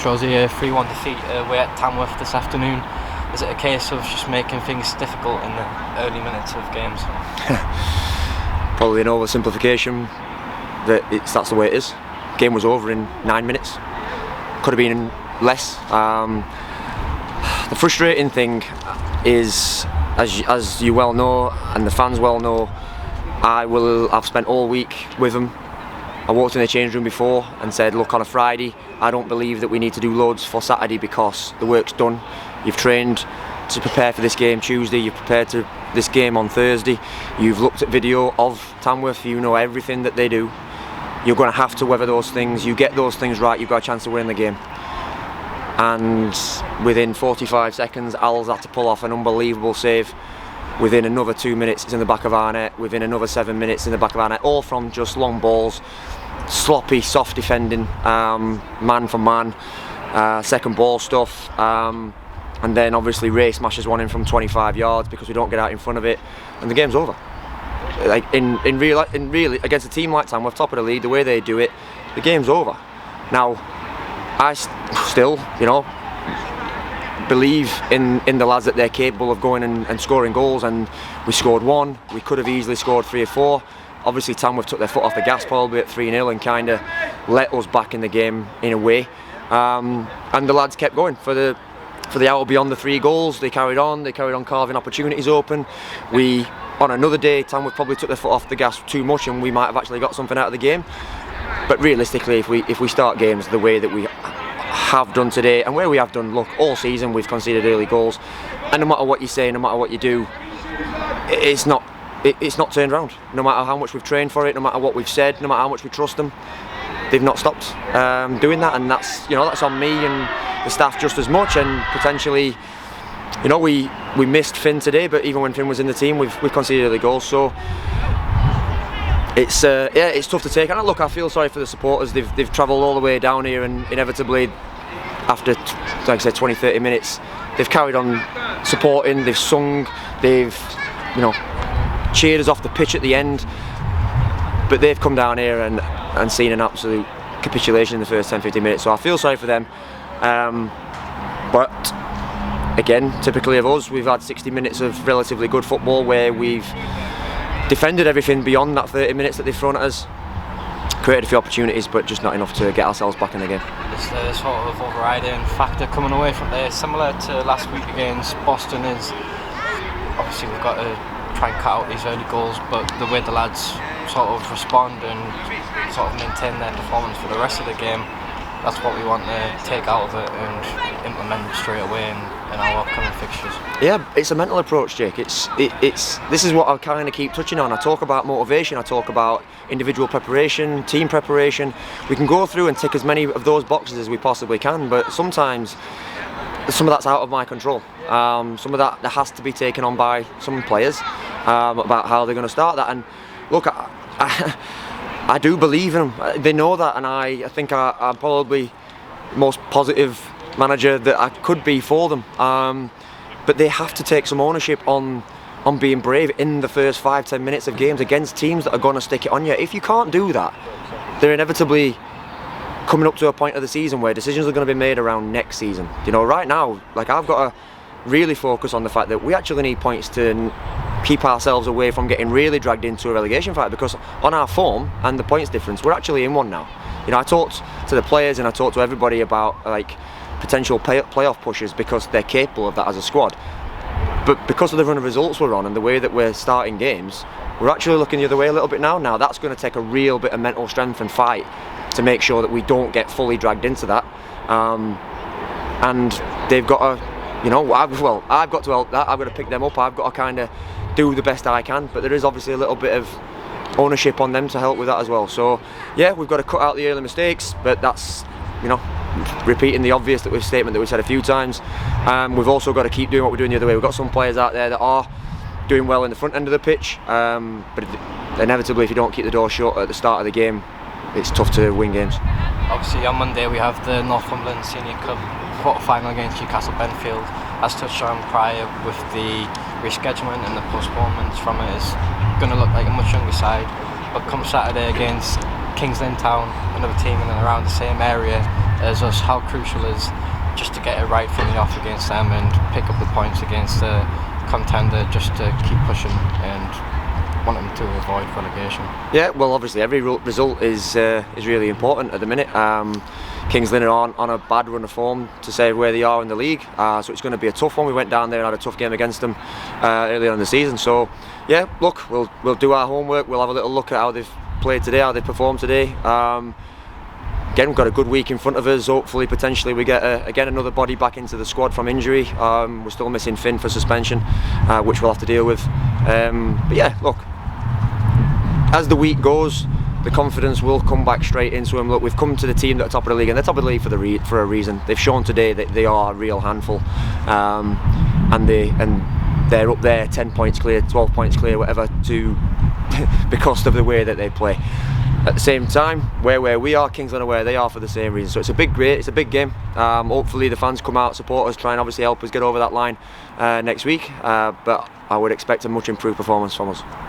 Shaw's here, 3-1 defeat away at Tamworth this afternoon. Is it a case of just making things difficult in the early minutes of games? Probably an oversimplification. That's the way it is. Game was over in 9 minutes. Could have been less. The frustrating thing is, as you well know, and the fans well know, I've spent all week with them. I walked in the change room before and said, look, on a Friday, I don't believe that we need to do loads for Saturday because the work's done. You've trained to prepare for this game Tuesday, you've prepared to this game on Thursday, you've looked at video of Tamworth, you know everything that they do. You're going to have to weather those things. You get those things right, you've got a chance to win the game. And within 45 seconds, Al's had to pull off an unbelievable save. Within another 2 minutes, it's in the back of our net. Within another 7 minutes, in the back of our net. All from just long balls, sloppy, soft defending, man for man, second ball stuff. And then obviously Ray smashes one in from 25 yards because we don't get out in front of it, and the game's over. Like in really against a team like Tamworth, top of the league, the way they do it, the game's over. Now, I still, believe in the lads that they're capable of going and scoring goals, and we scored one. We could have easily scored 3 or 4. Obviously Tamworth took their foot off the gas probably at 3-0 and kind of let us back in the game in a way. And the lads kept going for the hour beyond the 3 goals. They carried on carving opportunities open. On another day, Tamworth probably took their foot off the gas too much and we might have actually got something out of the game. But realistically, if we start games the way that we have done today, and where we have done, look, all season we've conceded early goals, and no matter what you say, no matter what you do, it's not turned around. No matter how much we've trained for it, no matter what we've said, no matter how much we trust them, they've not stopped doing that, and that's on me and the staff just as much. And potentially, we missed Finn today, but even when Finn was in the team, we've conceded early goals. So it's tough to take. And look, I feel sorry for the supporters. They've travelled all the way down here, and inevitably, after, like I said, 20-30 minutes, they've carried on supporting. They've sung. They've, cheered us off the pitch at the end. But they've come down here and seen an absolute capitulation in the first 10-15 minutes. So I feel sorry for them. But again, typically of us, we've had 60 minutes of relatively good football where we've defended everything beyond that 30 minutes that they've thrown at us, created a few opportunities, but just not enough to get ourselves back in the game. It's the sort of overriding factor coming away from there, similar to last week against Boston, is obviously we've got to try and cut out these early goals, but the way the lads sort of respond and sort of maintain their performance for the rest of the game, that's what we want to take out of it and implement straight away in our upcoming fixtures. Yeah, it's a mental approach, Jake. This is what I kind of keep touching on. I talk about motivation, I talk about individual preparation, team preparation. We can go through and tick as many of those boxes as we possibly can, but sometimes some of that's out of my control. Some of that has to be taken on by some players about how they're going to start that. And look, I do believe in them. They know that, and I think I'm probably the most positive manager that I could be for them. But they have to take some ownership on being brave in the first 5-10 minutes of games against teams that are going to stick it on you. If you can't do that, they're inevitably coming up to a point of the season where decisions are going to be made around next season. Right now, like, I've got to really focus on the fact that we actually need points to keep ourselves away from getting really dragged into a relegation fight, because on our form and the points difference, we're actually in one now. I talked to the players and I talked to everybody about potential playoff pushes because they're capable of that as a squad. But because of the run of results we're on and the way that we're starting games, we're actually looking the other way a little bit now. Now that's going to take a real bit of mental strength and fight to make sure that we don't get fully dragged into that. And they've got to, I've got to help that. I've got to pick them up. I've got to kind of do the best I can. But there is obviously a little bit of ownership on them to help with that as well. So yeah, we've got to cut out the early mistakes, but that's, repeating the obvious statement that we've said a few times. We've also got to keep doing what we're doing the other way. We've got some players out there that are doing well in the front end of the pitch, but inevitably if you don't keep the door shut at the start of the game, it's tough to win games. Obviously on Monday we have the Northumberland Senior Cup quarter-final against Newcastle Benfield. As touched on prior, with the rescheduling and the postponements from it, is going to look like a much younger side. But come Saturday against Kings Lynn Town, another team in and around the same area, as us how crucial it is just to get it right from the off against them and pick up the points against a contender, just to keep pushing and want them to avoid relegation. Yeah, well, obviously every result is really important at the minute. Kings Lynn are on a bad run of form to say where they are in the league, so it's going to be a tough one. We went down there and had a tough game against them earlier in the season. So yeah, look, we'll do our homework. We'll have a little look at how they've played today, how they performed today. Again, we've got a good week in front of us. Hopefully, potentially, we get again another body back into the squad from injury. We're still missing Finn for suspension, which we'll have to deal with. But yeah, look, as the week goes, the confidence will come back straight into them. Look, we've come to the team that are top of the league, and they're top of the league for a reason. They've shown today that they are a real handful, and they're up there, 10 points clear, 12 points clear, whatever, because of the way that they play. At the same time, where we are, Kings Lynn are where they are for the same reason. So it's a big game. Hopefully the fans come out, support us, try and obviously help us get over that line next week. But I would expect a much improved performance from us.